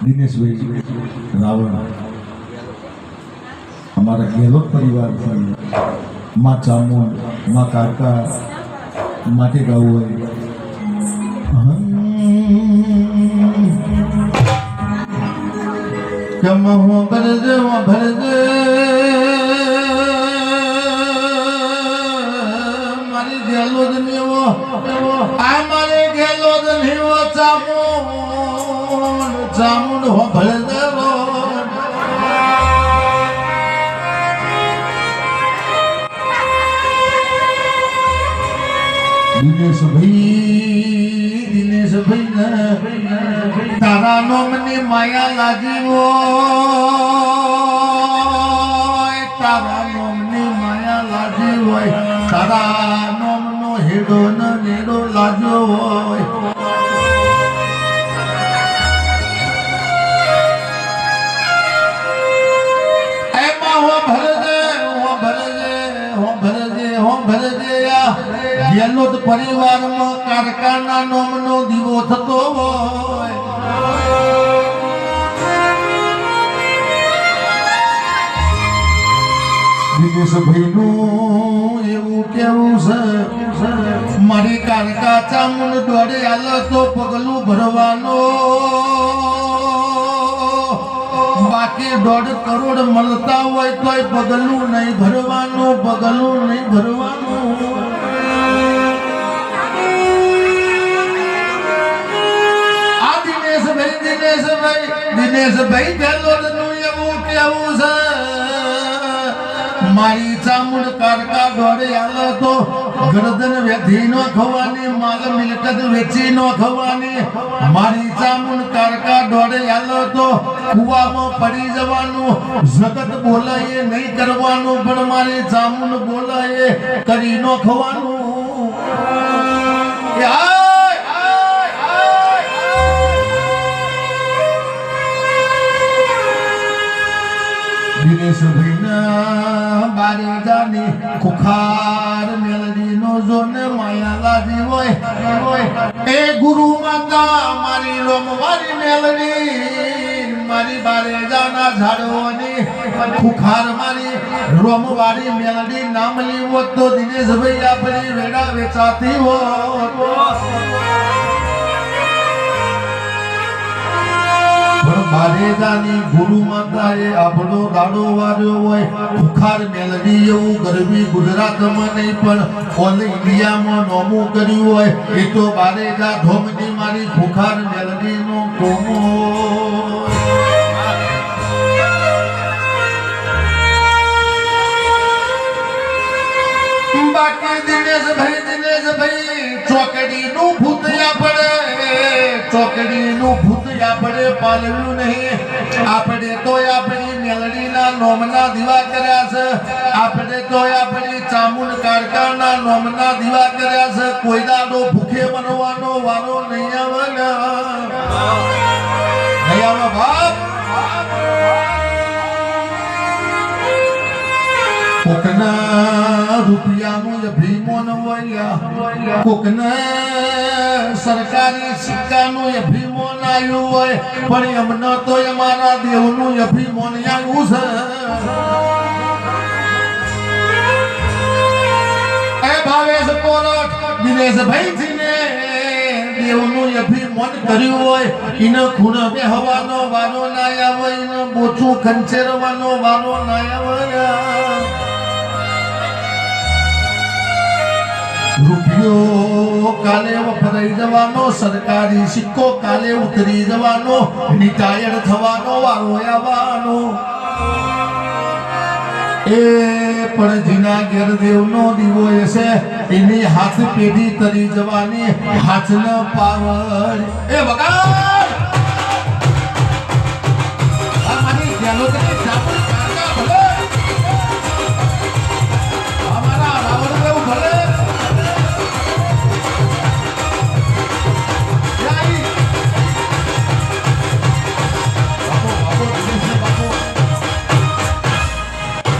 દિનેશભાઈ રાવણ અમારા ગેહલોત પરિવારથી માં ચામુંડ માં કાકા માટે ગાવું હોય કમહો ભરજે મારી ગેહલોત નીવો આ મારી ગેહલોત નીવો ચામુંડ હો ભરજે દિનેશભાઈ ને તારા નોમની માયા લાગી હોય તારા નોમની માયા લાગી હોય તારા નોમનો હેડો ન નેડો લાગ્યો હોય એમાં હો ભરજે ગેહલોત પરિવારમાં કારકાના નોમનો દીવો થતો હોય દિનેશભાઈનું એવું કેવું છે મારી કારકા ચામુંડ દોડે હાલો તો પગલું ભરવાનો બાકી 1.5 કરોડ મળતા હોય તોય પગલું નહીં ભરવાનું દિનેશભાઈ ગેહલોતનું એવું કેવું છે મારી ચામુંડ કારકા દોડે હાલો તો ગરદન વેધી નો ખવાની માલ મિલકત વેચી નો ખવાની મારી ચામુંડ કારકા દોડે હાલો તો કુવામાં પડી જવાનું જગત બોલાય નહીં કરવાનું પણ મારી ચામુંડ બોલાય કરી નો ખવાનું દિનેશભાઈના બારી જાની ખુખાર મેલડીનો જોને માયા લાગી હોય એ ગુરુ માતા મારી રોમવારી મેલડી મારી બારે જાના ઝાડવાની ખુખાર મારી રોમવારી મેલડી નામ લીવો તો દિનેશભાઈ આપણી વેડા વેચાતી હોય બારેજાની ગુરુ માતાએ આપણો દાડો વાર્યો હોય ખુખાર મેલડી એવું ગરબી ગુજરાતમાં નહીં પણ ઓલ ઇન્ડિયામાં નોમું કર્યું હોય એ તો બારેજા ધોમની મારી ખુખાર મેલડીનો કોમો બાકી દિનેશભાઈ ચોકડીનું ભૂત આપણે પાલવ્યું નહીં આપણે તો આપણી મેલડીના નોમના દીવા કર્યા છે આપણે તો આપણી ચામુંડ કારકાના નોમના દીવા કર્યા છે કોઈ દાડો ભૂખે મરવાનો વારો નહીં આવે બાપ કોકના રૂપિયાનું અભિમાન હોય કોકના સરકારી સિક્કાનું અભિમાન આવ્યું હોય પણ એમને તો અમારા દેવનું અભિમાન આવ્યું છે એ ભાવેશ પોરટ દિનેશભાઈજીને દેવનું અભિમાન કર્યું હોય એને ખૂણ બેહવાનો વારો ના આવે એને બોચું ખંચેરવાનો વારો ના આવે રૂપિયો કાલે વપરાઈ જવાનો સરકારી સિક્કો કાલે ઉતરી જવાનો નિટાયર થવાનો વારો આવવાનો એ પણ જીના ઘેર દેવનો દીવો હશે એની હાથ પેઢી તરી જવાની હાથ ન પાવર એ વગાડ આ મારી ગેહલોત